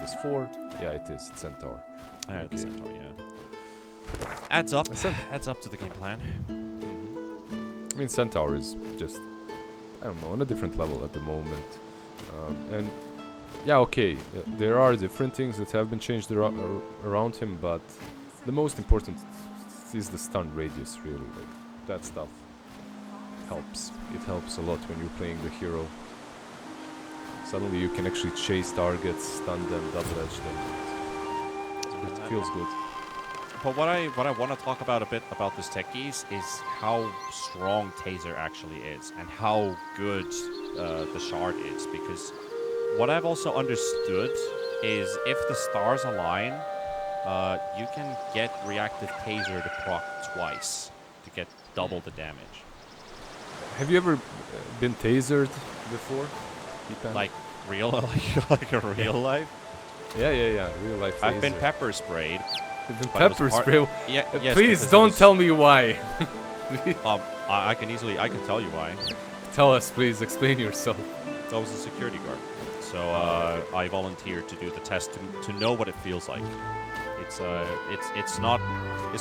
is 4. Yeah, it is. It's Centaur. Yeah, the Centaur, yeah. Adds up. Adds up to the game plan. I mean, Centaur is just, I don't know, on a different level at the moment. And yeah, okay, there are different things that have been changed around him, but the most important is the stun radius, really. Like, that stuff helps. It helps a lot when you're playing the hero. Suddenly you can actually chase targets, stun them, double edge them. It feels good. But what I want to talk about a bit about this techies is how strong Taser actually is and how good the shard is, because what I've also understood is if the stars align, you can get reactive Taser to proc twice to get double the damage. Have you ever been tasered before? Like real, like a real life? Yeah, real life taser. I've been pepper sprayed. Pepper spray? Yeah, yes, please don't tell me why. I can tell you why. Tell us, please. Explain yourself. I was a security guard, so I volunteered to do the test to know what it feels like. It's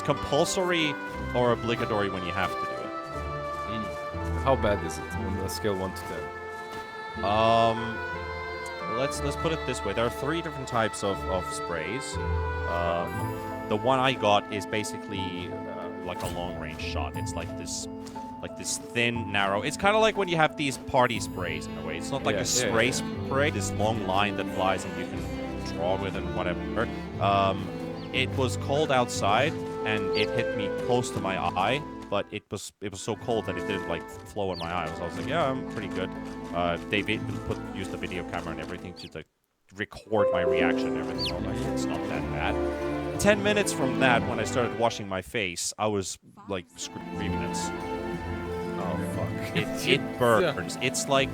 compulsory or obligatory when you have to do it. How bad is it on a scale 1 to 10? Let's put it this way. There are 3 different types of sprays. The one I got is basically like a long-range shot. It's like this thin, narrow. It's kind of like when you have these party sprays in a way. It's not like a spray, this long line that flies and you can draw with and whatever. It was cold outside and it hit me close to my eye, but it was so cold that it didn't like flow in my eye. I was like, yeah, I'm pretty good. They used the video camera and everything to like record my reaction and everything. I was like, it's not that bad. 10 minutes from that, when I started washing my face, I was like screaming. Oh fuck! It burns. It's like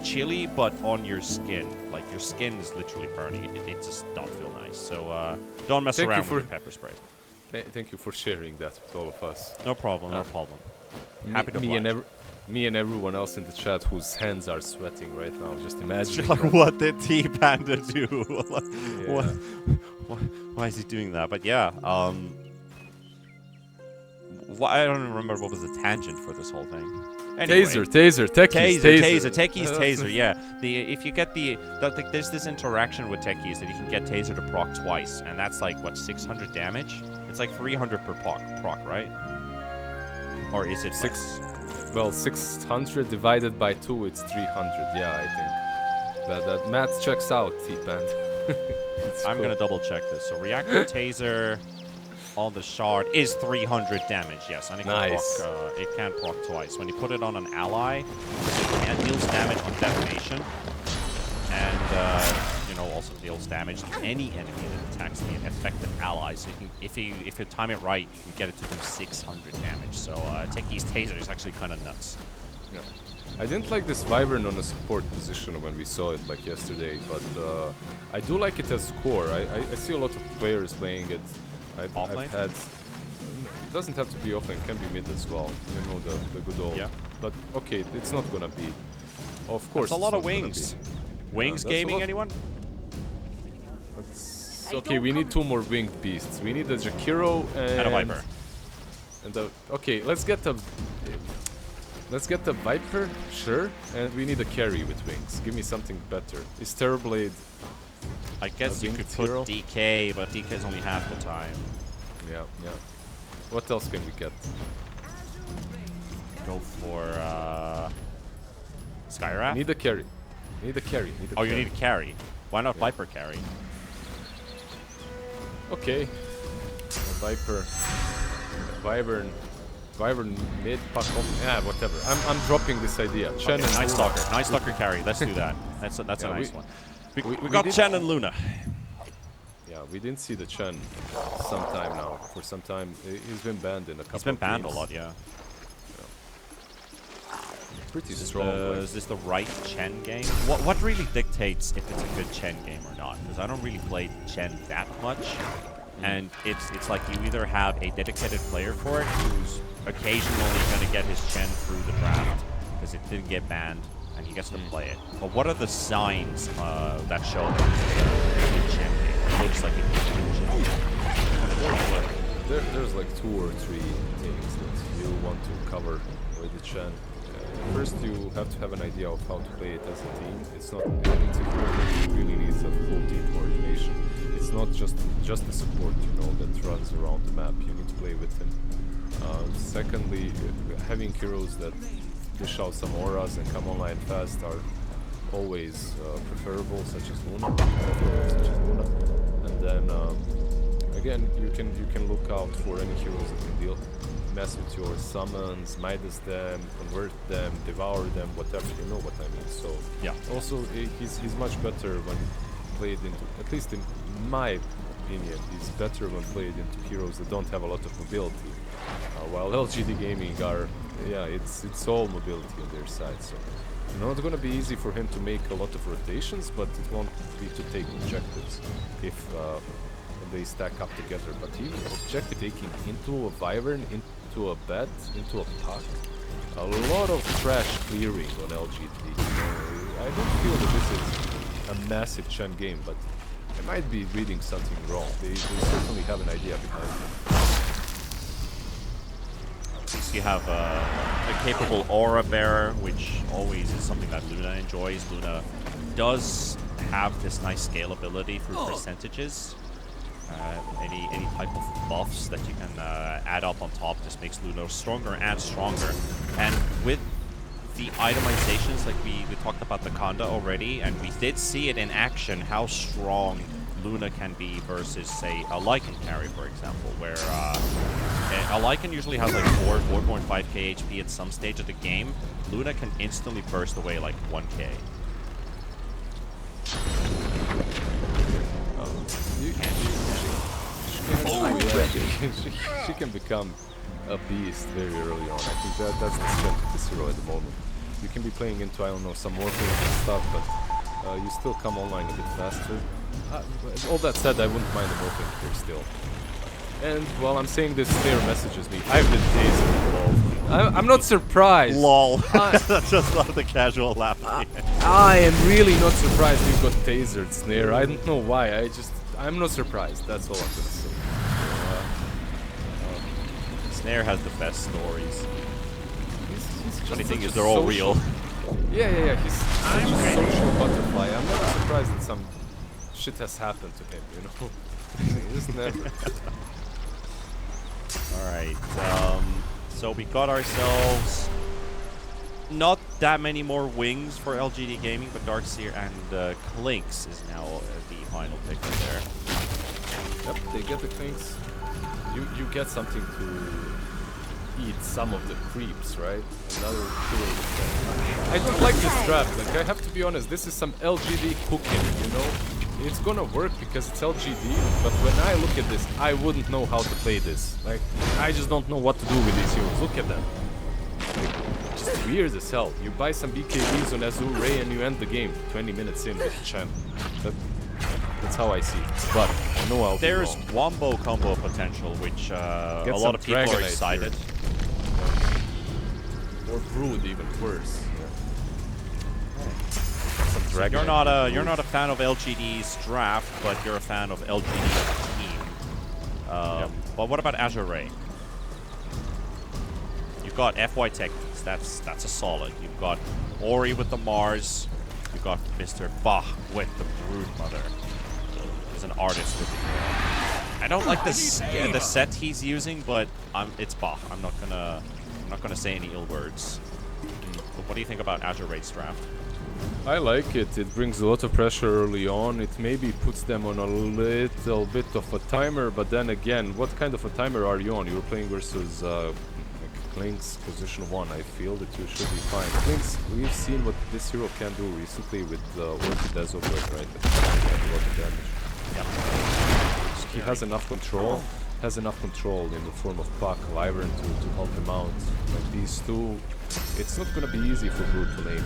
chili, but on your skin. Like your skin is literally burning. It just don't feel nice. So don't mess around with pepper spray. Thank you for sharing that with all of us. No problem. No problem. Happy to me and everyone else in the chat whose hands are sweating right now. Just imagine. Like, what did T-Panda do? Why is he doing that? But yeah, I don't remember what was the tangent for this whole thing. Anyway, taser, techies, taser. Yeah, if you get there's this interaction with techies that you can get taser to proc twice, and that's like what 600 damage. It's like 300 per proc, right? Or is it 6? Well, 600 divided by 2, it's 300. Yeah, I think that math checks out, T-Pand. I'm gonna double check this. So reactive taser on the shard is 300 damage. Yes, and it can proc twice. When you put it on an ally, it deals damage on detonation, and also deals damage to any enemy that attacks the affected ally. So if you time it right, you can get it to do 600 damage. So Techi's taser is actually kind of nuts. Yeah. I didn't like this Wyvern on a support position when we saw it like yesterday, but I do like it as core. I see a lot of players playing it. I've had. It doesn't have to be offlane, it can be mid as well. You know the good old. Yeah. But okay, it's not gonna be. Of course. It's a lot of wings. Wings gaming, anyone? Okay, we need 2 more winged beasts. We need a Jakiro and a Viper. Okay, let's get the Viper, sure, and we need a carry with wings. Give me something better. Is Terrorblade? I guess you could put DK, but DK is only half the time. Yeah. What else can we get? Go for Skywrath. Need a carry. You need a carry. Why not Viper carry? Okay. Viper. Wyvern mid puck off. Yeah, whatever. I'm dropping this idea. Chen and Night Stalker carry. Let's do that. That's a nice one. We got Chen and Luna. Yeah, we didn't see the Chen sometime now. For some time, he's been banned in a couple. He's been banned games. a lot, yeah. Pretty strong. Is this the right Chen game? What really dictates if it's a good Chen game or not? Because I don't really play Chen that much, and it's like you either have a dedicated player for it who's occasionally going to get his Chen through the draft because it didn't get banned and he gets to play it. But what are the signs that show that it's a good Chen looks like it could change. There's like 2 or 3 things that you want to cover with the Chen. First, you have to have an idea of how to play it as a team. It's not. It's a hero that really needs a full team coordination. It's not just a support, that runs around the map. You need to play with him. Secondly, having heroes that dish out some auras and come online fast are always preferable, such as Luna. And then again, you can look out for any heroes that can deal. Mess with your summons, Midas them, convert them, devour them, whatever. You know what I mean. So yeah. Also, he's much better when played into, at least in my opinion, he's better when played into heroes that don't have a lot of mobility. While LGD Gaming are, it's all mobility on their side. So not gonna be easy for him to make a lot of rotations, but it won't be to take objectives if they stack up together. But even objective taking into a Wyvern, into a Bat, into a Puck, a lot of trash clearing on LGD. I don't feel that this is a massive Chen game, but I might be reading something wrong. They certainly have an idea behind it. At least you have a capable aura bearer, which always is something that Luna enjoys. Luna does have this nice scalability through percentages. Any type of buffs that you can add up on top just makes Luna stronger and stronger. And with the itemizations, like we talked about the Kanda already, and we did see it in action, how strong Luna can be versus, say, a Lycan carry, for example, where a Lycan usually has like 4.5k HP at some stage of the game. Luna can instantly burst away like 1k. She can become a beast very early on. I think that's the strength of this hero at the moment. You can be playing into, I don't know, some more things and stuff, but you still come online a bit faster. All that said, I wouldn't mind the morphing here still. And while I'm saying this, Slayer messages me. I've been tasered, lol. I'm not surprised. Lol. Just love the casual laugh. I am really not surprised you got tasered, Snare. I don't know why. I'm not surprised. That's all I'm gonna say. Snare has the best stories. He's Funny thing is, they're all real. Yeah. He's such a social butterfly. I'm never surprised that some shit has happened to him. Just never. All right. So we got ourselves not that many more wings for LGD Gaming, but Darkseer and Clinks is now the final pick right there. Yep, they get the Clinks. You get something to eat some of the creeps, right? Another hero. I don't like this draft. Like, I have to be honest, this is some LGD cooking, It's gonna work because it's LGD, but when I look at this, I wouldn't know how to play this. Like, I just don't know what to do with these heroes. Look at them. Just weird as hell. You buy some BKBs on Azure Ray and you end the game 20 minutes in with the champ. That's how I see it. But I know I'll There's be wrong. Wombo combo potential, which a lot of people are excited. Or Brood, even worse. So you're not a fan of LGD's draft, but you're a fan of LGD's team. But what about Azure Ray? You've got FY Techniques. That's a solid. You've got Ori with the Mars. You've got Mr. Bach with the Brood Mother. As an artist with it. I don't like the set he's using, but it's Bach. I'm not gonna say any ill words. But what do you think about Azure Ray's draft? I like it. It brings a lot of pressure early on. It maybe puts them on a little bit of a timer, but then again, what kind of a timer are you on? You're playing versus Clinks position 1. I feel that you should be fine. Clinks, we've seen what this hero can do recently with Orchid as of late, right? A lot of damage. Yeah. He has enough control. In the form of Puck, Wyvern to help him out. Like these two, it's not gonna be easy for Brood to lane.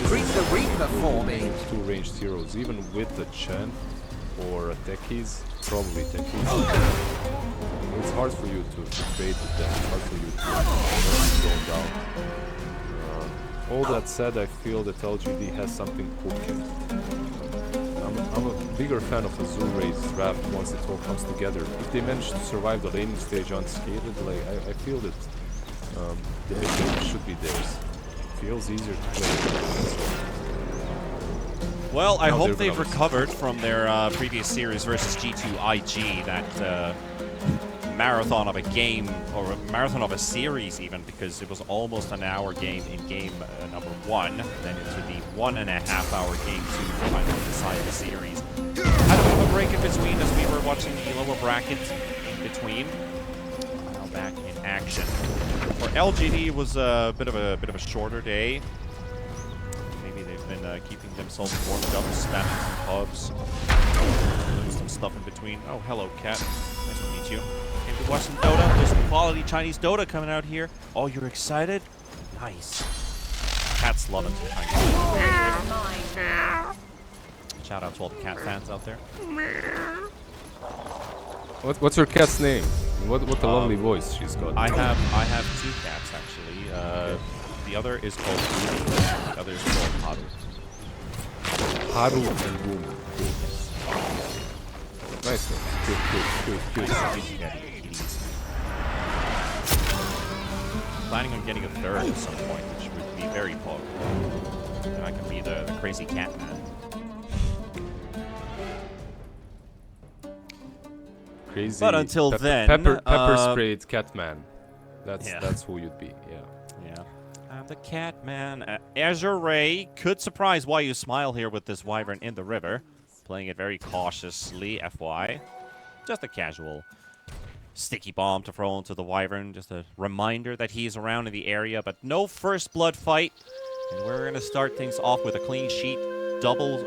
Reach the Reaper for me. Two ranged heroes, even with the Chen or a Techies, probably Techies. It's hard for you to trade with them. It's hard for you to go down. All that said, I feel that LGD has something cooking. I'm a bigger fan of Azul-Ray's draft once it all comes together. If they manage to survive the laning stage unscathed, like I feel that the mid lane should be theirs. Feels easier to play. Well, I Now hope they're they've gonna lose. recovered from their previous series versus G2IG, that marathon of a game, or a marathon of a series even, because it was almost an hour game in game number 1, then into the 1.5 hour game 2 to finally decide the series. Had a bit of a break in between as we were watching the lower bracket in between. Now back in action. For LGD, it was a bit of a shorter day. Maybe they've been keeping themselves warmed up, spamming some pubs, doing some stuff in between. Oh, hello, Cat. Nice to meet you. Came to watch some Dota. There's some quality Chinese Dota coming out here. Oh, you're excited? Nice. Cat's loving some Chinese Dota. Shout out to all the cat fans out there. What's her cat's name? What a lovely voice she's got. I have 2 cats actually. The other is called Boom. The other is called Haru. Haru and Boom. Nice name. Cute. Planning on getting a 3rd at some point, which would be very popular. And I can be the crazy cat man. Crazy. But until then, pepper sprayed Catman. Yeah. That's who you'd be. Yeah. Yeah. I'm the cat man. Azure Ray could surprise Why You Smile here with this Wyvern in the river. Playing it very cautiously, FY. Just a casual sticky bomb to throw into the Wyvern. Just a reminder that he's around in the area, but no first blood fight. And we're going to start things off with a clean sheet. Double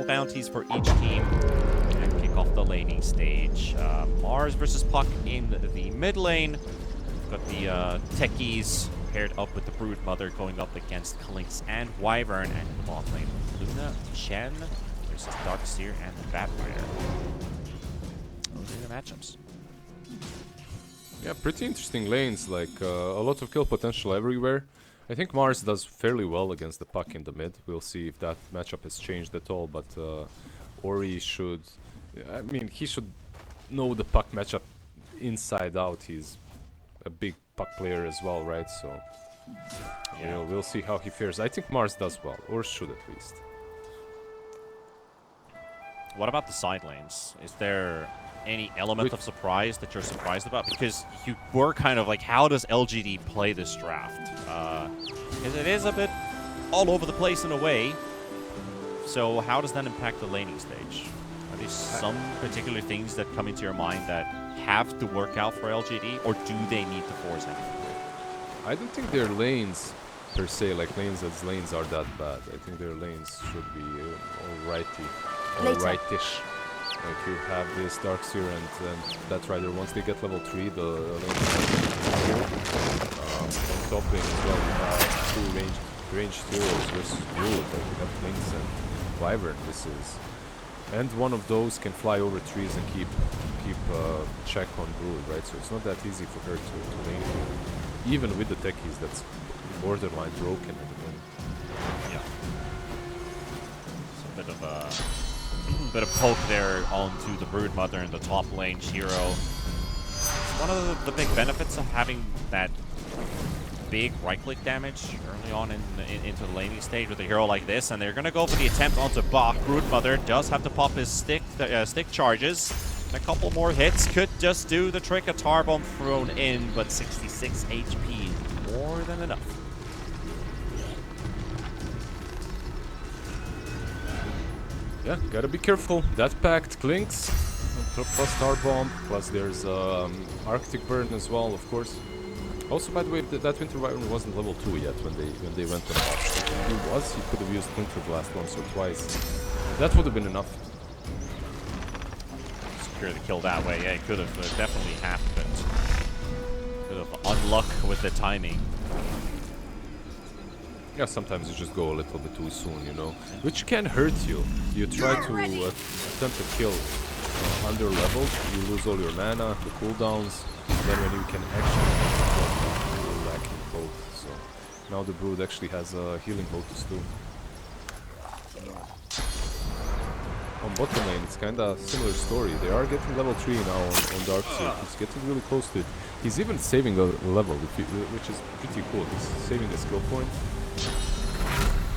bounties for each team. And kick off the laning stage. Mars versus Puck in the mid lane. We've got the techies paired up with the Broodmother going up against Klinks and Wyvern. And in the bot lane, Luna, Chen versus Darkseer and the Batrider. Those are the matchups. Yeah, pretty interesting lanes, like a lot of kill potential everywhere. I think Mars does fairly well against the Puck in the mid. We'll see if that matchup has changed at all, but Ori should... I mean, he should know the Puck matchup inside out. He's a big Puck player as well, right? So, yeah, we'll see how he fares. I think Mars does well, or should at least. What about the side lanes? Is there any element of surprise that you're surprised about? Because you were kind of like, how does LGD play this draft? Because it is a bit all over the place in a way. So how does that impact the laning stage? Are there some particular things that come into your mind that have to work out for LGD, or do they need to force anything? I don't think their lanes, per se, like lanes as lanes are that bad. I think their lanes should be alrightish. Like you have this Darkseer and that Rider. Once they get level 3, the lanes are good. On top lane as well, you have 2 ranged heroes versus Brood. Like you have Klinks and Wyvern. This is, and one of those can fly over trees and keep check on Brood, right? So it's not that easy for her to lane. Even with the techies, that's borderline broken at the moment. Yeah. It's a bit of a bit of poke there onto the Broodmother in the top lane, Shiro. One of the big benefits of having that big right-click damage early on into the laning stage with a hero like this, and they're going to go for the attempt onto Bach. Broodmother does have to pop his stick charges. And a couple more hits could just do the trick. A tar bomb thrown in, but 66 HP, more than enough. Yeah, gotta be careful. That packed Klinks, plus Star Bomb, plus there's Arctic Burn as well, of course. Also, by the way, that Winter Wyvern wasn't level 2 yet when they went on off. If he was, he could have used Winter Blast once or twice. That would have been enough. Secure the kill that way. Yeah, it could have definitely happened. Could have unluck with the timing. Yeah, sometimes you just go a little bit too soon, you know, which can hurt you. You try to attempt a kill under leveled, you lose all your mana, the cooldowns, then when you can actually you're lacking both. So now the Brood actually has a healing Lotus too. on bottom lane, it's kind of similar story. They are getting level 3 now on Darkseid. He's getting really close to it. He's even saving a level, which is pretty cool. He's saving a skill point.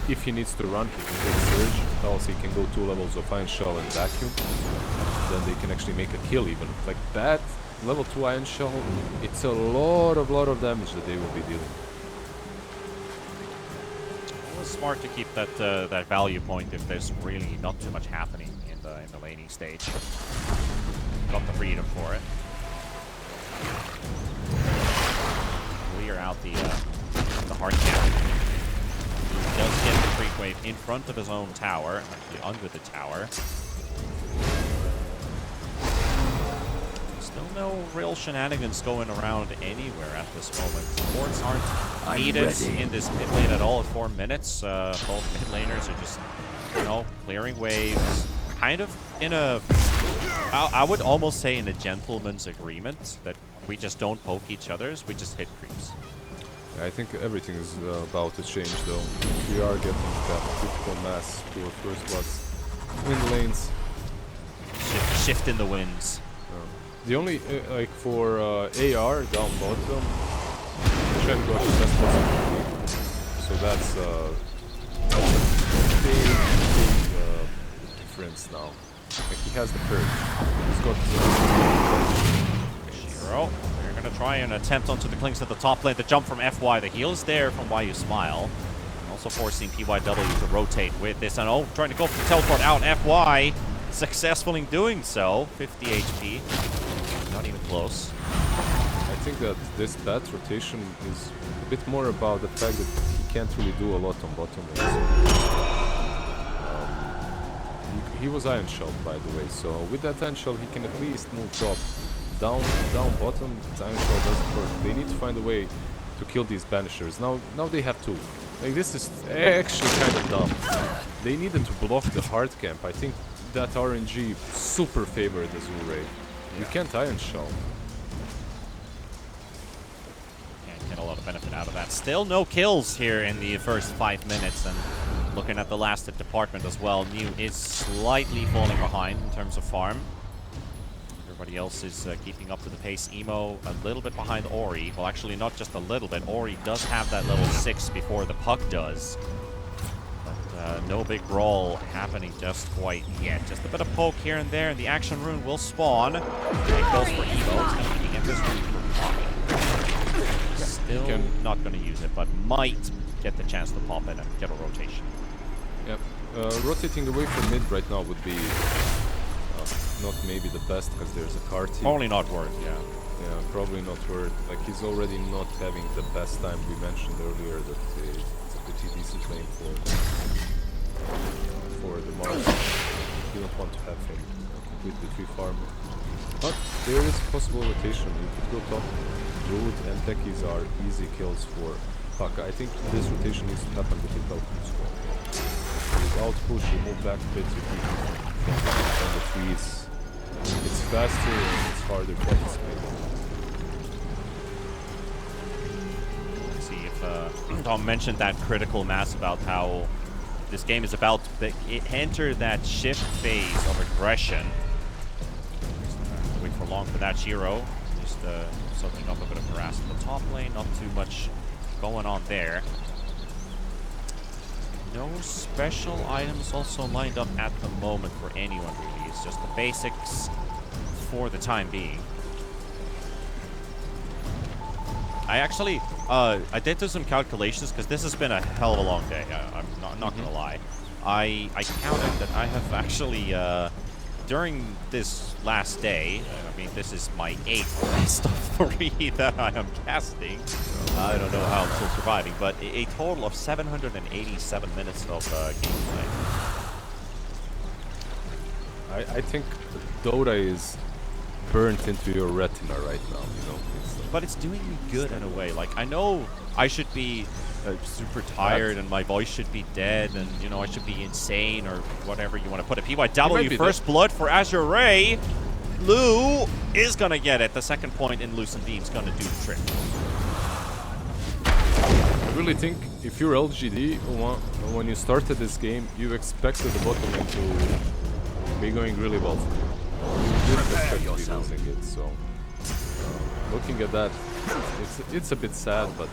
If he needs to run, he can take Surge. Else he can go 2 levels of Iron Shell and Vacuum. Then they can actually make a kill even. Like that, level 2 Iron Shell, it's a lot of damage that they will be dealing. It was smart to keep that that value point if there's really not too much happening in the laning stage. Got the freedom for it. Clear out the hard cap. He does get the creep wave in front of his own tower, actually under the tower. Still no real shenanigans going around anywhere at this moment. Ports aren't needed in this mid lane at all at 4 minutes. Both mid laners are just, you know, clearing waves. Kind of in a, I would almost say in a gentleman's agreement that we just don't poke each other's, we just hit creeps. I think everything is about to change though. We are getting that critical mass for first bloods. Wind lanes. Shift in the winds. The only, like for AR down bottom, Shen got the best possible. So that's a big difference now. Like he has the purge. He's got Shiro, they're gonna try and attempt onto the Klings at the top lane. The jump from FY, the heal is there from Why You Smile. Also forcing PYW to rotate with this. And oh, trying to go for the teleport out. FY successful in doing so. 50 HP. Not even close. I think that this bad rotation is a bit more about the fact that he can't really do a lot on bottom lane. He was Iron Shell, by the way, so with that Iron Shell he can at least move top. Down bottom, Iron Shell doesn't work. They need to find a way to kill these Banishers. Now they have to. Like, this is actually kind of dumb. They needed to block the hard camp. I think that RNG super favored Azure. You can't Iron Shell. Can't get a lot of benefit out of that. Still no kills here in the first 5 minutes, and looking at the last department as well, New is slightly falling behind in terms of farm. Everybody else is keeping up to the pace. Emo a little bit behind Ori. Well, actually not just a little bit. Ori does have that level 6 before the puck does. But no big brawl happening just quite yet. Just a bit of poke here and there, and the action rune will spawn. It goes for Emo. He's going to get this rune for Poppy. Still not going to use it, but might get the chance to pop in and get a rotation. Yep. Rotating away from mid right now would be not maybe the best because there's a card team. Probably not worth, yeah. Yeah, probably not worth. Like, he's already not having the best time. We mentioned earlier that it's a pretty decent lane for the Mars. You don't want to have him completely free farm. But there is possible rotation. You could go top. Druid and Techies are easy kills for Puck. I think this rotation needs to happen with the Falcon squad. Without push, you move back a bit, you keep from the trees. It's faster and it's harder to anticipate. Let's see if Tom mentioned that critical mass about how this game is about to enter that shift phase of aggression. Wait for long for that. Shiro just soaking up a bit of harass in the top lane. Not too much going on there. No special items also lined up at the moment for anyone really. It's just the basics for the time being. I actually, I did do some calculations because this has been a hell of a long day. I'm not gonna lie. I counted that I have actually, during this last day, I mean, this is my 8th best of 3 that I am casting. I don't know how I'm still surviving, but a total of 787 minutes of gameplay. I think Dota is burnt into your retina right now, you know? But it's doing me good in a way. Like, I know I should be super tired and my voice should be dead and, you know, I should be insane or whatever you want to put it. PYW, first blood for Azure Ray. Lou is going to get it. The second point in Lucent Beam's going to do the trick. I really think if you're LGD, when you started this game, you expected the bottom lane be going really well for him. He didn't expect to be losing it, so looking at that, it's a bit sad, but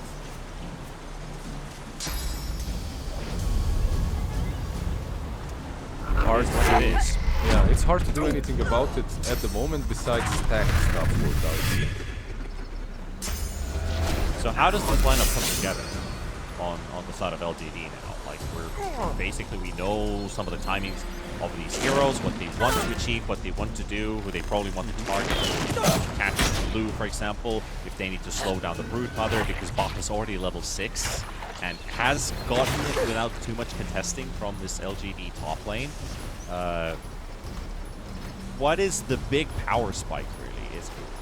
hard It is. yeah, it's hard to do anything about it at the moment besides stack stuff for Darcy. So how does this lineup come together on the side of LGD now? Like basically we know some of the timings of these heroes, what they want to achieve, what they want to do, who they probably want to target. Catch Blue, for example, if they need to slow down the Brood Mother because Bach is already level 6 and has gotten it without too much contesting from this LGD top lane. What is the big power spike really?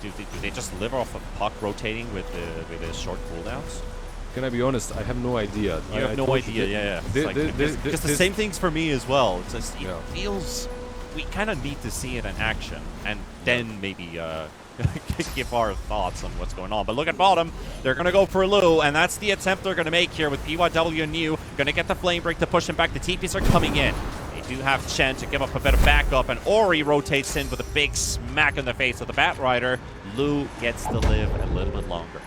Do they just live off of puck rotating with the short cooldowns? Can I be honest? I have no idea. You have no idea, yeah. Because the same things for me as well. It's just, it feels we kind of need to see it in action, and then maybe give our thoughts on what's going on. But look at bottom. They're going to go for Lou, and that's the attempt they're going to make here with PYW and New. Going to get the flame break to push him back. The TPs are coming in. They do have Chen to give up a bit of backup, and Ori rotates in with a big smack in the face of the Bat Rider. Lou gets to live a little bit longer.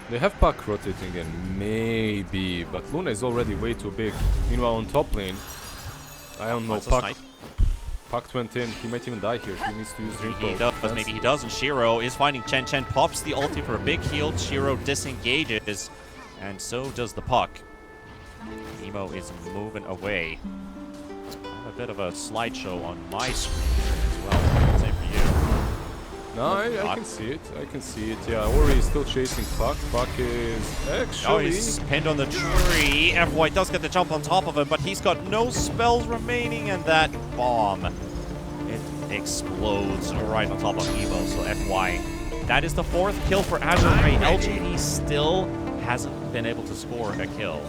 They have puck rotating in, maybe, but Luna is already way too big. Meanwhile, on top lane, I don't know, Puck went in, he might even die here, he needs to use Dream He does, maybe he does, and Shiro is finding Chen. Chen pops the ulti for a big heal, Shiro disengages, and so does the puck. Emo is moving away. A bit of a slideshow on my screen as well, same for you. No, I can see it. I can see it. Yeah, Ori is still chasing Puck. Puck is actually... Oh, he's pinned on the tree. FY does get the jump on top of him, but he's got no spells remaining, and that bomb, it explodes right on top of Evo. So FY, that is the 4th kill for Azure Ray. LGD still hasn't been able to score a kill,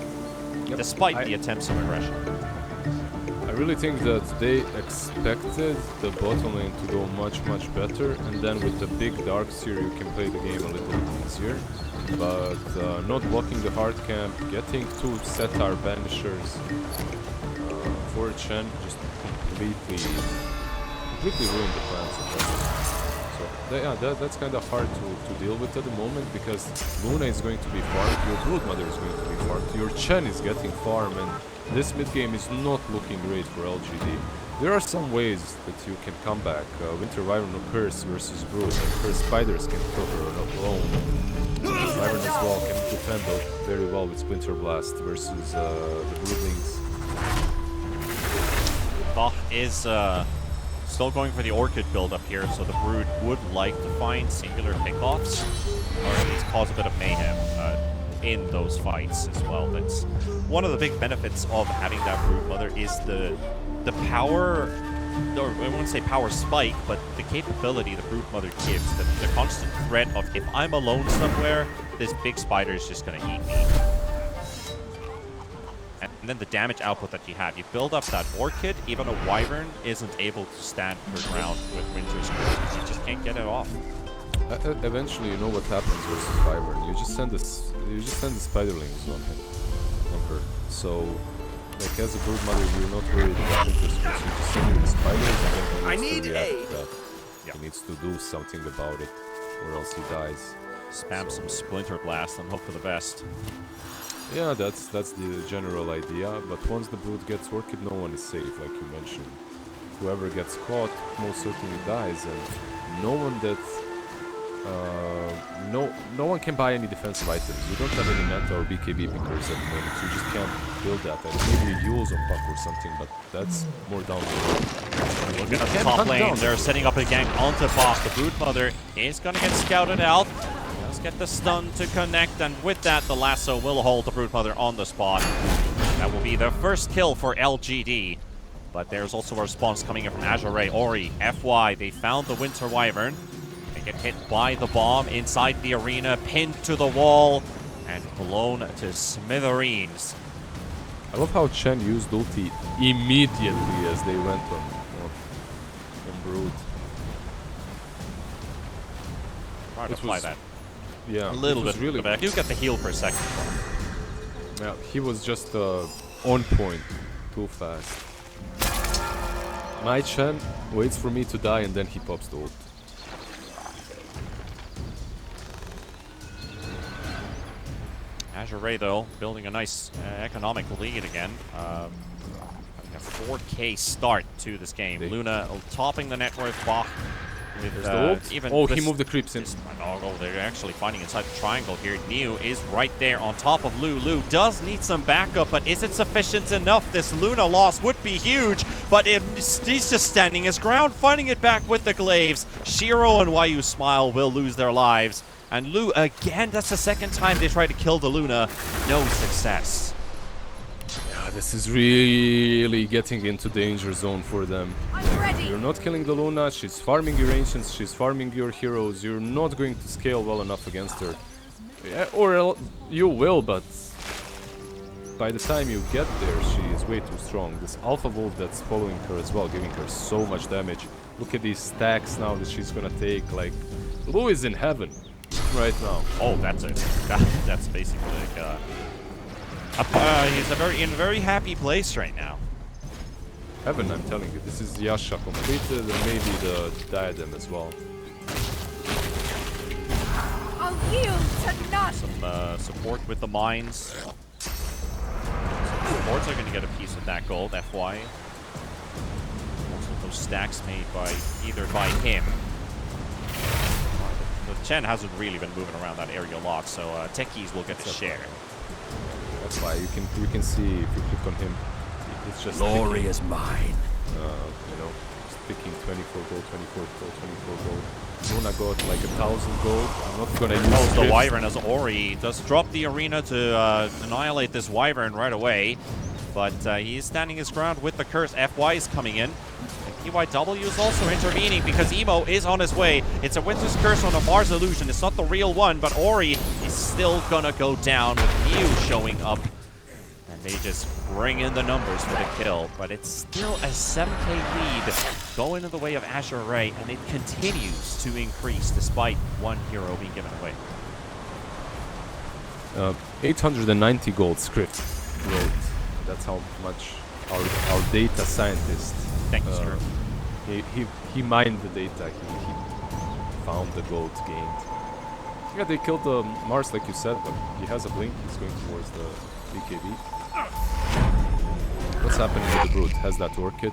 despite the attempts of aggression. I really think that they expected the bottom lane to go much better, and then with the big Dark Seer you can play the game a little bit easier. But not blocking the hard camp, getting 2 Setar banishers for Chen just completely ruined the plans of that. So that's kind of hard to deal with at the moment, because Luna is going to be farmed, your Brood Mother is going to be farmed, your Chen is getting farmed, and this mid game is not looking great for LGD. There are some ways that you can come back. Winter Wyvern or Curse versus Brood, and Curse Spiders can kill her alone. Wyvern as well can defend very well with Splinter Blast versus the Broodlings. Bach is still going for the Orchid build up here, so the Brood would like to find singular pickoffs, or at least cause a bit of mayhem in those fights as well. That's one of the big benefits of having that Brood Mother is the power, or I won't say power spike, but the capability the Brood Mother gives, the constant threat of if I'm alone somewhere, this big spider is just going to eat me. And then the damage output that you have. You build up that Orchid, even a Wyvern isn't able to stand her ground with Winter's Curse because you just can't get it off. Eventually, you know what happens versus Wyvern. You just send the Spiderlings on her. So, like as a Brood Mother, you're not worried about Winter's Curse. You just send her the spiders, and then he needs to react to that. He needs to do something about it, or else he dies. Spam some Splinter Blast and hope for the best. Yeah, that's the general idea, but once the Brood gets Orchid, no one is safe, like you mentioned. Whoever gets caught most certainly dies, and no one that... no one can buy any defensive items. You don't have any Manta or BKB pickers at the moment, so you just can't build that. And maybe Yules on Puck or something, but that's more down the road. Look at the top lane, they're setting up a gank onto Boss. The Brood Mother is going to get scouted out. Let's get the stun to connect, and with that, the lasso will hold the Brood Mother on the spot. That will be the first kill for LGD. But there's also a response coming in from Azure Ray. Ori, FY, they found the Winter Wyvern. They get hit by the bomb inside the arena, pinned to the wall, and blown to smithereens. I love how Chen used ulti immediately as they went on Brood. Hard to fly that. Yeah, a little bit, really but I do get the heal for a second. Yeah, he was just on point, too fast. My Chen waits for me to die and then he pops the ult. Azure Ray, though, building a nice economic lead again. Having a 4K start to this game. Luna topping the net worth Bach. With, the ult. even Oh, he moved the creeps in. Oh, they're actually fighting inside the triangle here. Neo is right there on top of Lu. Lu does need some backup, but is it sufficient enough? This Luna loss would be huge, but he's just standing his ground, fighting it back with the glaives. Shiro and Wyu Smile will lose their lives. And Lu, again, that's the second time they try to kill the Luna. No success. Yeah, this is really getting into danger zone for them. I'm ready. You're not killing the Luna, she's farming your ancients, she's farming your heroes. You're not going to scale well enough against her. Yeah, or you will, but by the time you get there, she is way too strong. This Alpha Wolf that's following her as well, giving her so much damage. Look at these stacks now that she's gonna take. Like, Lu is in heaven right now. Oh, that's it. That's basically like he's in a very happy place right now. Heaven, I'm telling you. This is Yasha completed and maybe the diadem as well. I'll yield to none. Some support with the mines. Some supports are going to get a piece of that gold, FY. Also those stacks made by either by him. But Chen hasn't really been moving around that area a lot, so techies will get a share. That's why we can see if you click on him, it's just Glory picking, is mine. you know, just picking 24 gold, 24 gold, 24 gold. Luna got like 1,000 gold. I'm not gonna use the scripts. Wyvern as Ori does drop the arena to annihilate this Wyvern right away. But he is standing his ground with the curse. FY is coming in. And PYW is also intervening because Emo is on his way. It's a Winter's Curse on a Mars illusion. It's not the real one, but Ori is still gonna go down with Mew showing up. And they just bring in the numbers for the kill. But it's still a 7K lead going in the way of Azure Ray, and it continues to increase despite one hero being given away. 890 gold script wrote. That's how much our data scientist. Thank you, sir. He mined the data. He found the gold gained. Yeah, they killed the Mars like you said, but he has a blink. He's going towards the BKB. What's happening with the Brute? Has that orchid?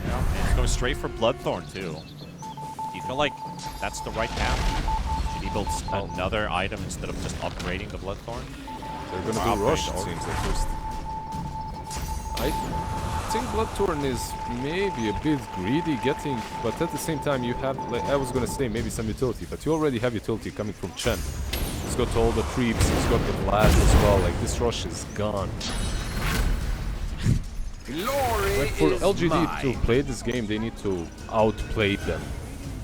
Yeah, and he's going straight for Bloodthorn too. Do you feel like that's the right path? Should he build another item instead of just upgrading the Bloodthorn? They're gonna do Rush, it seems like first. I think Bloodthorn is maybe a bit greedy getting, but at the same time you have, like I was gonna say, maybe some utility, but you already have utility coming from Chen. He's got all the creeps, he's got the blast as well, like this Rush is gone. Glory Like for is LGD mine. to play this game, they need to outplay them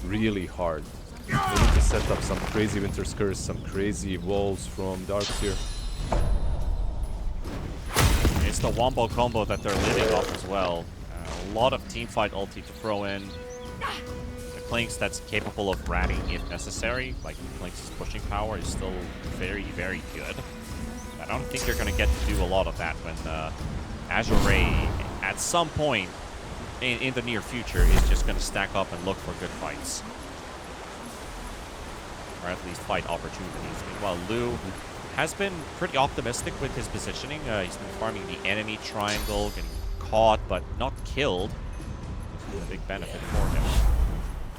really hard. They need to set up some crazy Winter's Curse, some crazy walls from Darkseer. It's the Wombo combo that they're living off as well. A lot of teamfight ulti to throw in. The Clinks that's capable of ratting if necessary. Like Clinks' pushing power is still very, very good. I don't think you're going to get to do a lot of that when Azure Ray, at some point in the near future, is just going to stack up and look for good fights. Or at least fight opportunities. Meanwhile, Lu has been pretty optimistic with his positioning. He's been farming the enemy triangle, getting caught but not killed. This is a big benefit for him.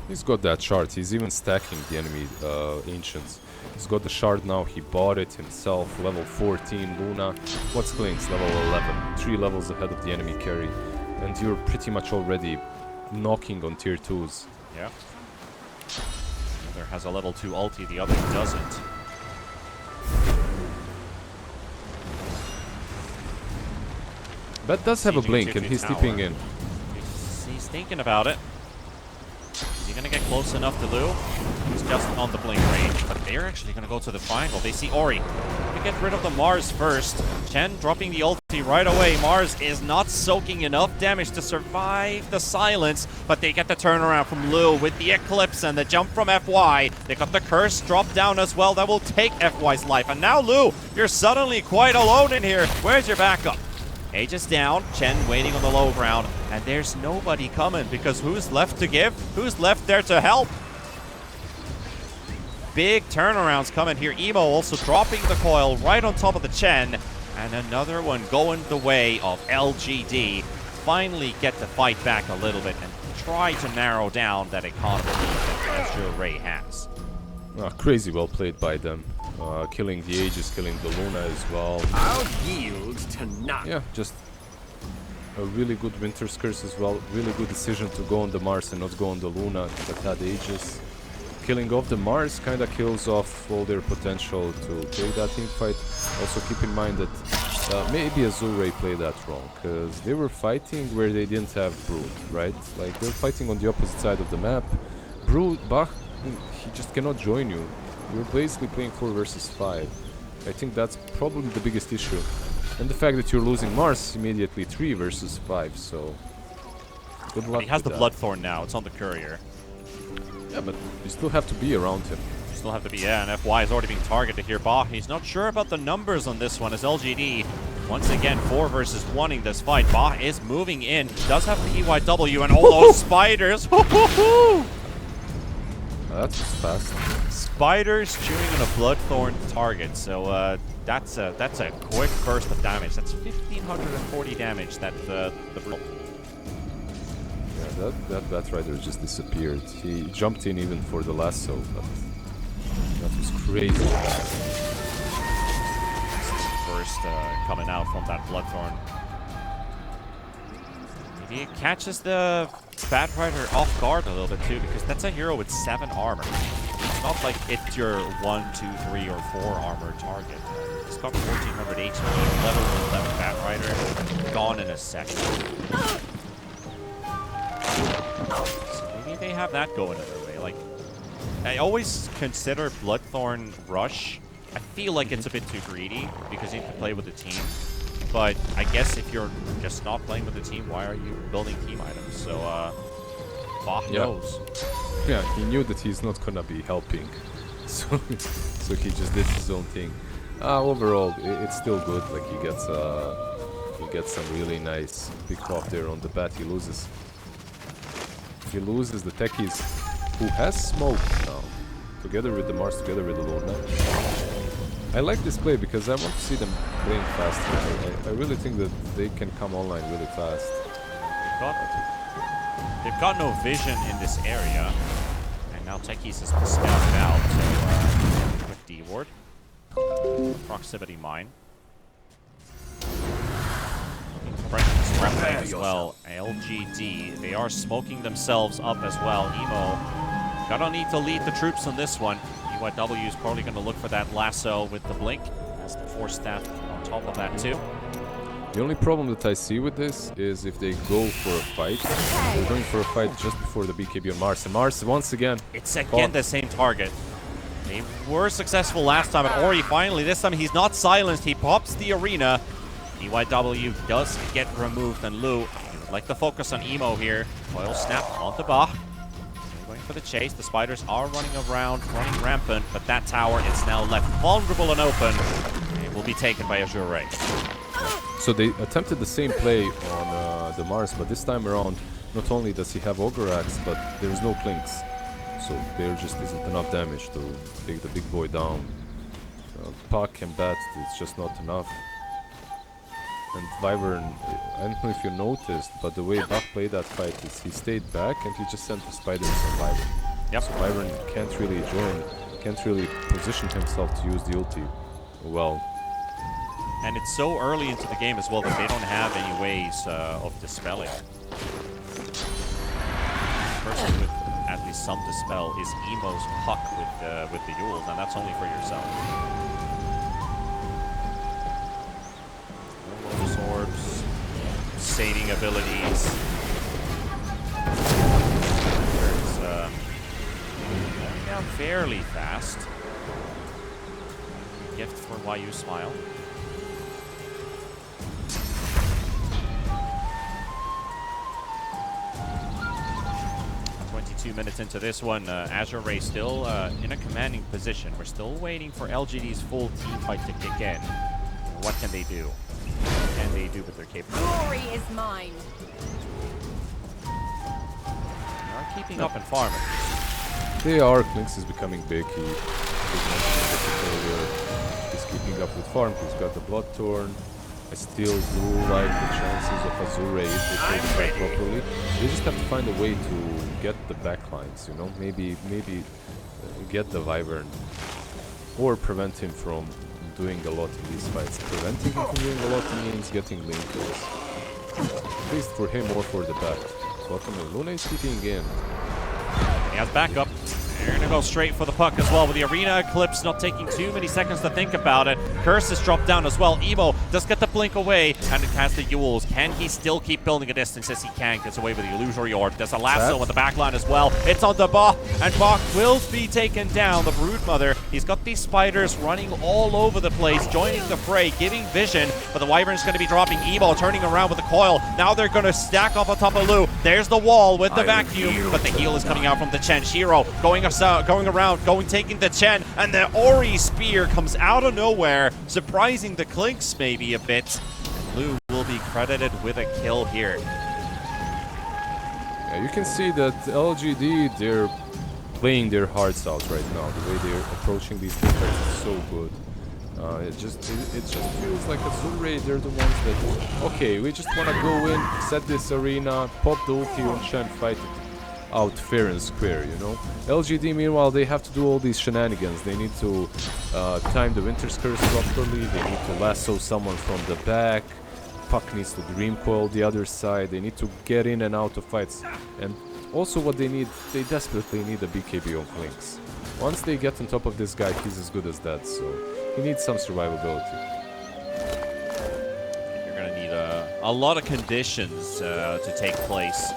He's got that shard. He's even stacking the enemy ancients. He's got the shard now. He bought it himself. Level 14 Luna. What's Clinks? Level 11. 3 levels ahead of the enemy carry. And you're pretty much already knocking on tier 2s. Yeah. The other has a level 2 ulti, the other doesn't. Bet does have a Sieging blink tier and 2 he's tower. stepping in. He's thinking about it. Is he going to get close enough to Lu? He's just on the blink range, but they're actually going to go to the triangle. They see Ori. To get rid of the Mars first. Chen dropping the ulti right away. Mars is not soaking enough damage to survive the silence, but they get the turnaround from Lu with the Eclipse and the jump from FY. They got the curse drop down as well. That will take FY's life. And now Lu, you're suddenly quite alone in here. Where's your backup? Aegis down, Chen waiting on the low ground, and there's nobody coming because who's left to give? Who's left there to help? Big turnarounds coming here. Emo also dropping the coil right on top of the Chen, and another one going the way of LGD. Finally get to fight back a little bit and try to narrow down that economy that Azure Ray has. Crazy well played by them. Killing the Aegis, killing the Luna as well. I'll yield to none. Yeah, just a really good Winter's Curse as well. Really good decision to go on the Mars and not go on the Luna, but that Aegis. Killing off the Mars kind of kills off all their potential to take that team fight. Also keep in mind that maybe Azure played that wrong, because they were fighting where they didn't have Brood, right? Like, they're fighting on the opposite side of the map. Brood, Bach, he just cannot join you. You're basically playing 4 versus 5. I think that's probably the biggest issue. And the fact that you're losing Mars immediately 3 versus 5, so good luck. He has the with that. Bloodthorn now, it's on the courier. Yeah, but you still have to be around him. Still have to be, yeah, and FY is already being targeted here. Bah, he's not sure about the numbers on this one as LGD, once again, 4 versus 1 in this fight. Bah is moving in, does have the EYW and all those spiders. That was fast. Spiders chewing on a Bloodthorn target, so that's a quick burst of damage. That's 1,540 damage that the Yeah, that rider just disappeared. He jumped in even for the lasso, but that was crazy fast. Burst coming out from that Bloodthorn. Maybe it catches the Bat Rider off guard a little bit too, because that's a hero with 7 armor. It's not like it's your 1, 2, 3, or 4 armor target. It's got 1400 HP, level 11 Bat Rider, gone in a second. So maybe they have that going in their way. Like, I always consider Bloodthorn Rush. I feel like it's a bit too greedy because you need to play with the team. But I guess if you're just not playing with the team, why are you building team items? So, Bach knows. Yeah, he knew that he's not gonna be helping, so he just did his own thing. Overall, it's still good. Like, he gets some really nice pick off there on the bat. He loses the techies, who has smoke now, together with the Mars, together with the Luna. I like this play because I want to see them playing faster. I really think that they can come online really fast. They've got no vision in this area, and now Techies has been scouted out. So, quick D-ward, proximity mine. Looking as well. LGD, they are smoking themselves up as well. Emo, gonna need to lead the troops on this one. EYW is probably going to look for that lasso with the blink. Has the Force Staff on top of that too. The only problem that I see with this is if they go for a fight, they're going for a fight just before the BKB on Mars. And Mars, once again... It's again the same target. They were successful last time, and Ori finally, this time he's not silenced. He pops the arena. EYW does get removed, and Lu, he would like to focus on Emo here. Coil snap onto Bach. Going for the chase. The spiders are running around, running rampant, but that tower is now left vulnerable and open. It will be taken by Azure Ray. So they attempted the same play on the Mars, but this time around, not only does he have Ogre Axe, but there's no Clinks. So there just isn't enough damage to take the big boy down. Puck and Bat, it's just not enough. And Wyvern, I don't know if you noticed, but the way Bach played that fight is he stayed back and he just sent the spiders on Wyvern. Yep. So Wyvern can't really join, can't really position himself to use the ulti well. And it's so early into the game as well that they don't have any ways of dispelling. The person with at least some dispel is Emo's Puck with the Yules, and that's only for yourself. Lotus orbs, saving abilities. It's going down fairly fast. Gift for YU Smile. 22 minutes into this one, Azure Ray still in a commanding position. We're still waiting for LGD's full team fight to kick in. What can they do? can they do with their capability? Glory is mine. Not keeping up in farm. They are. Klinks is becoming big. He he's keeping up with farm. He's got the Bloodthorn. I still do like the chances of Azure if they play the fight properly. They just have to find a way to get the backlines, you know? Maybe get the Wyvern. Or prevent him from doing a lot in these fights. Preventing him from doing a lot means getting link kills. At least for him or for the bat. Bottom lane. Luna is keeping in. He has backup. They're gonna go straight for the puck as well, with the arena eclipse not taking too many seconds to think about it. Curse is dropped down as well. Evo does get the blink away, and it has the Yules. Can he still keep building a distance? Yes, he can. Gets away with the illusory orb. There's a lasso on the back line as well. It's on the Bach, and Bach will be taken down. The Broodmother. He's got these spiders running all over the place, joining the fray, giving vision. But the Wyvern's going to be dropping. Evo turning around with the coil. Now they're going to stack up on top of Lu. There's the wall with the vacuum, but the heal is coming out from the Chen. Shiro going around, taking the Chen, and the Ori spear comes out of nowhere, surprising the Klinks maybe a bit. Lu will be credited with a kill here. Yeah, you can see that LGD, they're playing their hearts out right now. The way they're approaching these fights is so good. It just feels like Azure, they're the ones that, okay, we just want to go in, set this arena, pop the ulti on Shen, fight it out fair and square, you know? LGD, meanwhile, they have to do all these shenanigans. They need to time the Winter's Curse properly, they need to lasso someone from the back, Puck needs to Dream Coil the other side, they need to get in and out of fights. And also what they need, they desperately need a BKB on Klinks. Once they get on top of this guy, he's as good as that, so he needs some survivability. You're going to need a lot of conditions to take place.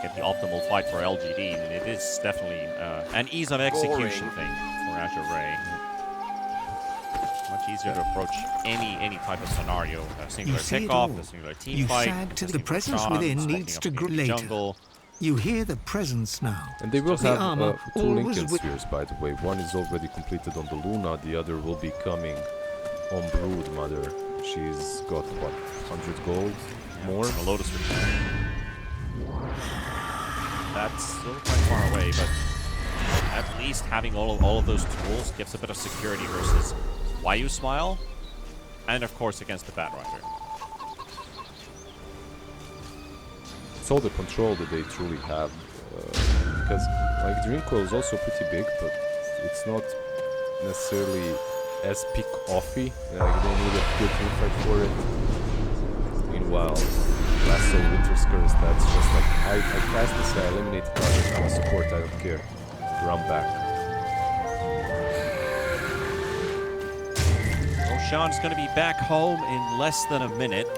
Get the optimal fight for LGD, and it is definitely an ease of execution thing for Azure Ray. Much easier to approach any type of scenario. A singular kickoff, a singular team fight. The presence within needs to grow later. Jungle. You hear the presence now. And they will The have armor two always Lincoln Spheres, by the way. One is already completed on the Luna, the other will be coming on Broodmother. She's got, what, 100 gold more? A Lotus return. That's still quite far away, but at least having all of those tools gives a bit of security versus Wayu Smile, and of course against the Batrider. It's all the control that they truly have, because like Dream Coil is also pretty big, but it's not necessarily as pick-offy. You don't need a good teamfight for it. Meanwhile, Lasso, Winter's Curse, that's just like, I cast this, I eliminate the target, I'm a support, I don't care. Run back. Roshan's going to be back home in less than a minute.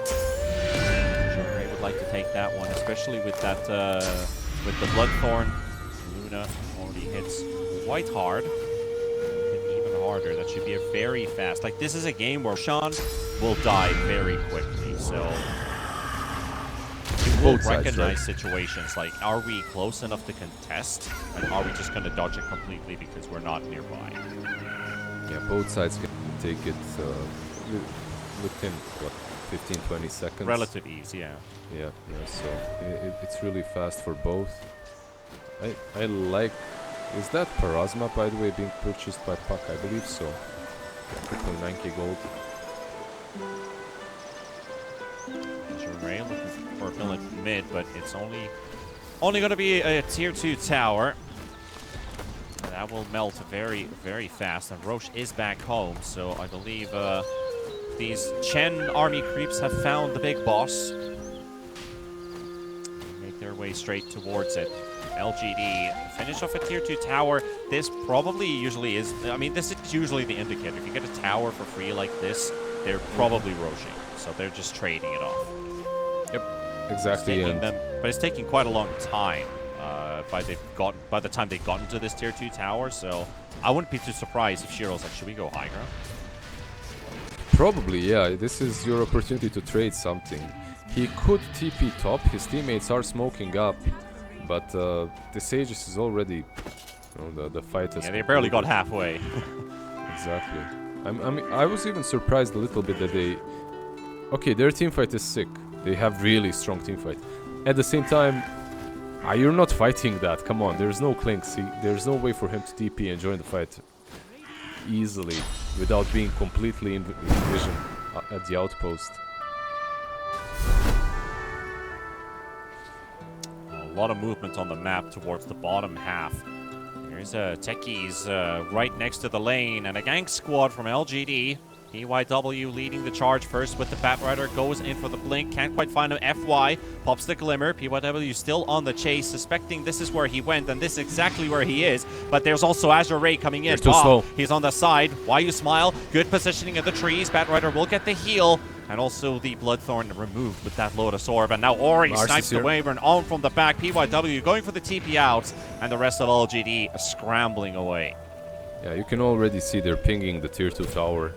Ray would like to take that one, especially with that, with the Bloodthorn. Luna already hits quite hard. Even harder. That should be a very fast. Like, this is a game where Roshan will die very quickly, so you will recognize situations like, are we close enough to contest, and are we just going to dodge it completely because we're not nearby? Yeah, both sides can take it within, what, 15-20 seconds? Relative ease, yeah. Yeah, so it's really fast for both. I like... Is that Parasma, by the way, being purchased by Puck? I believe so. Quickly 9k gold. Ray looking for a villain mid, but it's only going to be a tier 2 tower. And that will melt very, very fast. And Roche is back home, so I believe these Chen army creeps have found the big boss. Make their way straight towards it. LGD finish off a tier 2 tower. This probably usually is, I mean, this is usually the indicator. If you get a tower for free like this, they're probably roaching. So they're just trading it off. Yep, exactly. But it's taking quite a long time by the time they got into this tier 2 tower. So I wouldn't be too surprised if Shiro's like, should we go high ground? Probably, yeah. This is your opportunity to trade something. He could TP top. His teammates are smoking up. But the Sages is already, you know, the fight is. Yeah, they barely got halfway. Exactly. I mean, I was even surprised a little bit that they. Okay, their teamfight is sick. They have really strong teamfight. At the same time, you're not fighting that. Come on, there's no Clink. See, there's no way for him to TP and join the fight easily without being completely in vision at the outpost. A lot of movement on the map towards the bottom half. Here's Techies right next to the lane, and a gank squad from LGD. PYW leading the charge first with the Batrider, goes in for the blink, can't quite find him. FY pops the glimmer. PYW still on the chase, suspecting this is where he went, and this is exactly where he is. But there's also Azure Ray coming in. Too slow. He's on the side. Why you smile? Good positioning of the trees. Batrider will get the heal. And also the Bloodthorn removed with that Lotus Orb. And now Ori snipes the Wyvern on from the back. PYW going for the TP out. And the rest of LGD scrambling away. Yeah, you can already see they're pinging the tier 2 tower.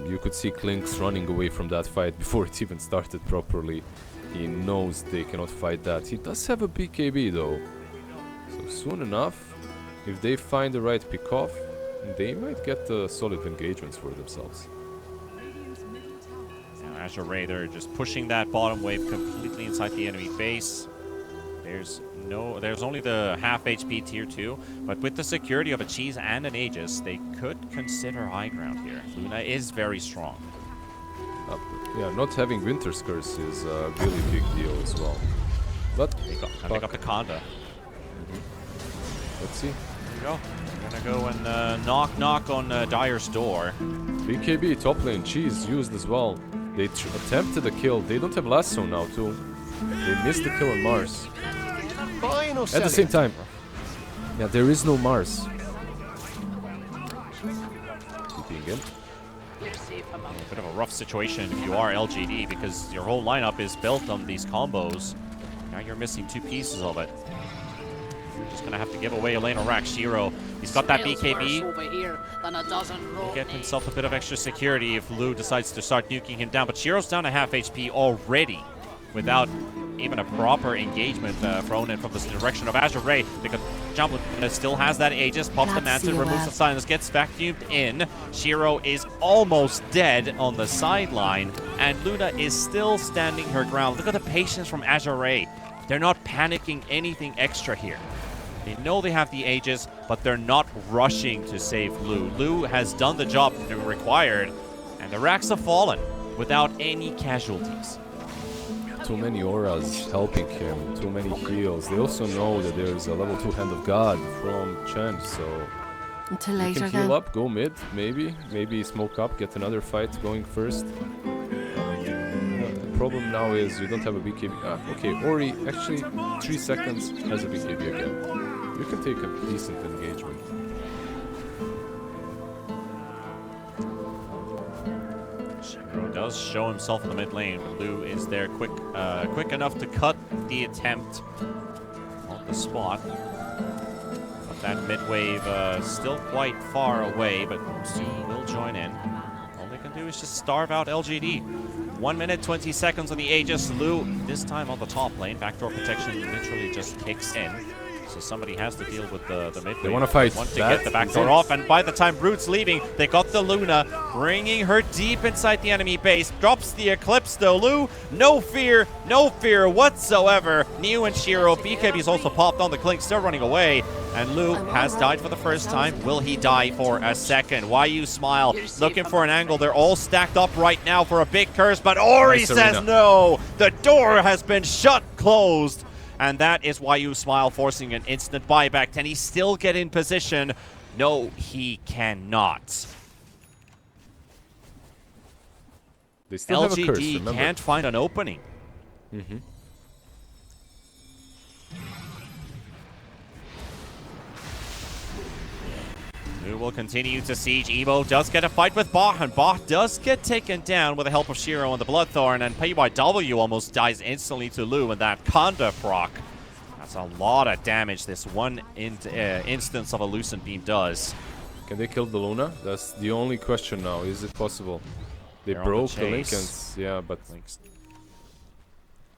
You could see Klinks running away from that fight before it even started properly. He knows they cannot fight that. He does have a BKB though. So soon enough, if they find the right pick-off, they might get solid engagements for themselves. Azure Ray, they're just pushing that bottom wave completely inside the enemy base. There's only the half HP tier 2, but with the security of a Cheese and an Aegis, they could consider high ground here. Luna is very strong. Yeah, not having Winter's Curse is a really big deal as well. But they got the Conda. Let's see. There you go. We're gonna go and knock on Dire's door. BKB top lane, Cheese used as well. They attempted the kill. They don't have lasso now too. They missed the kill on Mars. At the same time, yeah, there is no Mars. Keeping in. A bit of a rough situation if you are LGD, because your whole lineup is built on these combos. Now you're missing 2 pieces of it. You're just gonna have to give away a lane of rack. Shiro, he's got that BKB. He'll get himself a bit of extra security if Lu decides to start nuking him down. But Shiro's down to half HP already, without even a proper engagement thrown in from the direction of Azure Ray. They could jump with, still has that Aegis, pops the Mantle, removes the silence, gets vacuumed in. Shiro is almost dead on the sideline, and Luna is still standing her ground. Look at the patience from Azure Ray. They're not panicking anything extra here. They know they have the Aegis, but they're not rushing to save Lu. Lu has done the job required, and the racks have fallen without any casualties. Too many auras helping him, too many heals. They also know that there's a level 2 Hand of God from Chen, so Until you later can heal then. up, go mid, maybe smoke up, get another fight going first. The problem now is you don't have a BKB. Okay, Ori actually 3 seconds has a BKB again. You can take a decent engagement. Shiro does show himself in the mid lane, but Lu is there quick enough to cut the attempt on the spot. But that mid wave still quite far away, but soon will join in. All they can do is just starve out LGD. 1 minute, 20 seconds on the Aegis. Lu, this time on the top lane. Backdoor protection literally just kicks in. So somebody has to deal with the mid. They want to fight. They want to get the backdoor off, and by the time Root's leaving, they got the Luna, bringing her deep inside the enemy base. Drops the Eclipse though. Lu, no fear whatsoever. Neo and Shiro, BKB's also popped on the Clink, still running away. And Lu has died for the first time. Will he die for a second? Why you smile? Looking for an angle. They're all stacked up right now for a big curse, but Ori Nice says arena. no. The door has been shut closed. And that is why you smile, forcing an instant buyback. Can he still get in position? No, he cannot. They still have a curse, LGD remember? can't find an opening. Lu will continue to siege. Evo does get a fight with Bot, and Bot does get taken down with the help of Shiro and the Bloodthorn, and PYW almost dies instantly to Lu in that Conda proc. That's a lot of damage this one instance of a Lucent Beam does. Can they kill the Luna? That's the only question now. Is it possible? They They're on the broke the chase. Lincolns. Yeah, but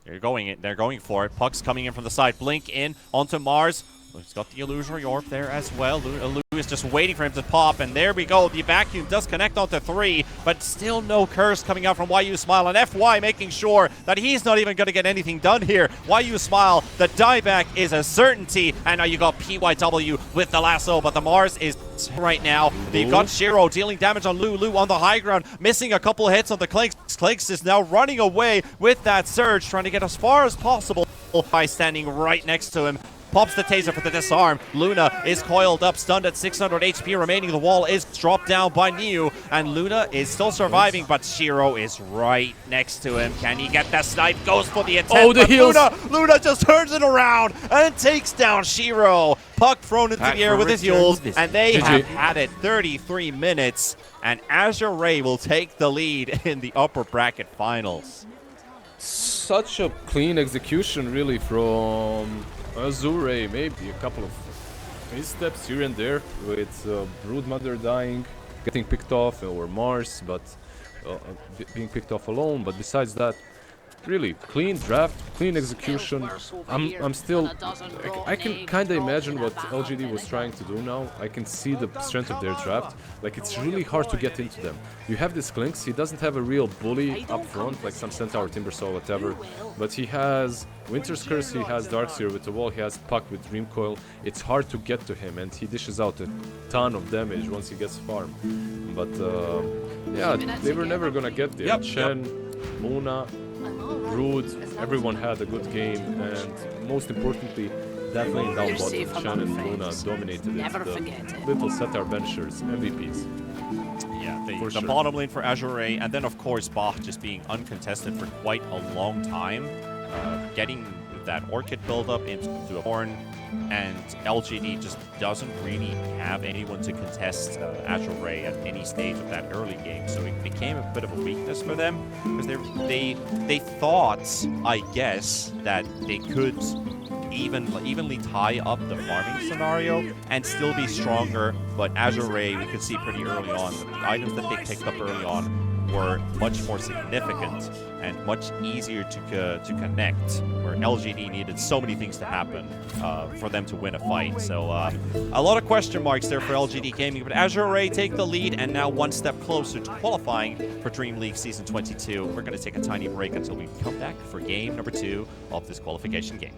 They're going for it. Puck's coming in from the side. Blink in onto Mars. He's got the illusory orb there as well. Lou is just waiting for him to pop, and there we go. The vacuum does connect onto 3, but still no curse coming out from YU Smile, and FY making sure that he's not even going to get anything done here. YU Smile, the dieback is a certainty, and now you got PYW with the lasso, but the Mars is right now. They've got Shiro dealing damage on Lou on the high ground, missing a couple hits on the Clinks. Clinks is now running away with that surge, trying to get as far as possible by standing right next to him. Pops the taser for the disarm. Luna is coiled up, stunned at 600 HP remaining. The wall is dropped down by Niu, and Luna is still surviving, but Shiro is right next to him. Can he get the snipe? Goes for the attempt. Oh, the heals! Luna just turns it around and takes down Shiro. Puck thrown into the air with his heals, and they have had it 33 minutes, and Azure Ray will take the lead in the upper bracket finals. Such a clean execution, really, from Azure. Maybe a couple of missteps here and there with Broodmother dying, getting picked off, or Mars, but being picked off alone. But besides that, really clean draft, clean execution. I'm still, I can kind of imagine what LGD was trying to do now. I can see the strength of their draft. Like, it's really hard to get into them. You have this Clinks, he doesn't have a real bully up front like some Centaur, Timbersaw, whatever, but he has Winter's Curse, he has Darkseer with the wall, he has Puck with Dream Coil. It's hard to get to him, and he dishes out a ton of damage once he gets farm. But yeah, they were never gonna get there. Chen, Muna, Brood, everyone had a good game, and most importantly, that lane down bottom, Shen and Luna dominated it. The little Centaur benchers, MVPs. Yeah, the bottom lane for Azure Ray, and then of course Bach just being uncontested for quite a long time, getting that Orchid build-up into a Horn, and LGD just doesn't really have anyone to contest Azure Ray at any stage of that early game, so it became a bit of a weakness for them, because they thought, I guess, that they could evenly tie up the farming scenario and still be stronger, but Azure Ray, we could see pretty early on that the items that they picked up early on were much more significant and much easier to connect, where LGD needed so many things to happen for them to win a fight. So a lot of question marks there for LGD Gaming, but Azure Ray take the lead and now one step closer to qualifying for Dream League Season 22. We're going to take a tiny break until we come back for game number 2 of this qualification game.